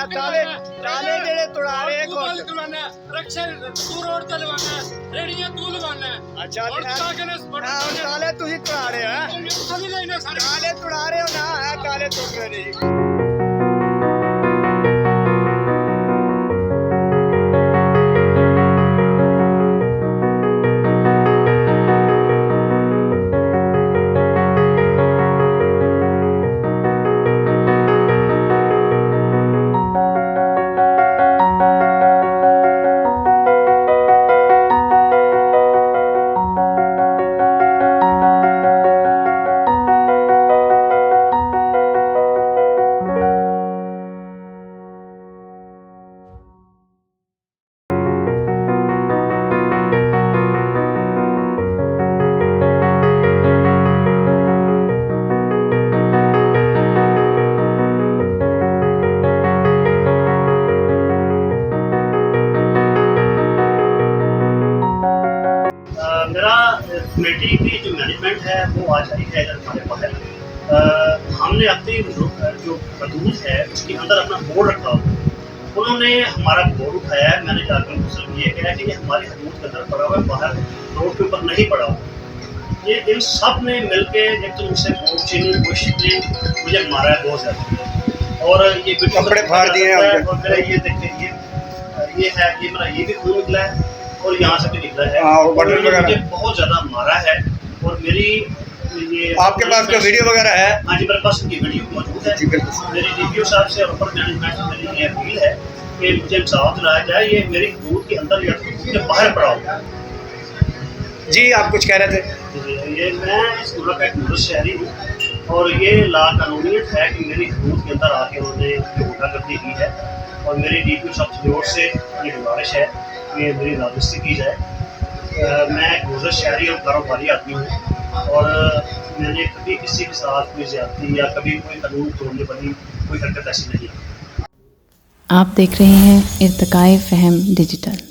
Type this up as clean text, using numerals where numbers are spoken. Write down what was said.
ताले ताले जेड़े तुड़ा रहे कौन रक्षा तू रोड ते लवाना रेडियां तू लवाना अच्छा और ताले तुसी तुड़ा रहे हो ताले तुड़ा रहे हो ना है ताले तुड़ रहे नहीं मेरा कमेटी की जो मैनेजमेंट है वो आज आई है हमारे बाहर। हमने अपनी जो हदूद है उसके अंदर अपना बोर्ड रखा हुआ। उन्होंने हमारा बोर्ड उठाया है, मैंने जाकर उनसे ये कहा कि ये हमारी हदूद के अंदर पड़ा हुआ है, बाहर रोड के ऊपर नहीं पड़ा हुआ। ये इन सब ने मिलके एक तो मुझसे मुझे मारा है बहुत ज़्यादा, और ये कपड़े फाड़ दिए हैं और मेरा ये देखिए ये है, ये मेरा ये भी खून निकला है और यहाँ से भी निकला है। मुझे बहुत ज़्यादा मारा है और मेरी ये आपके पास कोई वीडियो वगैरह है? हाँ जी, मेरे पास उनकी वीडियो मौजूद है। मेरी DPO साहब से और ऊपर मैनेजमेंट से मेरी ये अपील है कि मुझे इंसाफ दिलाया जाए। ये मेरी हदूद के अंदर या हदूद के बाहर पड़ा हुआ। जी आप कुछ कह रहे थे? ये मैं इस मुल्क का एक मुर्श शहरी हूँ और ये लाकानूनियत है कि मेरी हदूद के अंदर आके उन्होंने गुंडागर्दी की है, और मेरी DPO साहब की ओर से ये गुजारिश है कि मेरी राजस्ती की जाए। मैं एक गुजर शहरी और कारोबारी आदमी हूँ और मैंने कभी किसी के साथ कोई ज्यादती या कभी कोई कानून तोड़ने वाली कोई हरकत ऐसी नहीं है। आप देख रहे हैं इर्तिकाए फ़हम डिजिटल।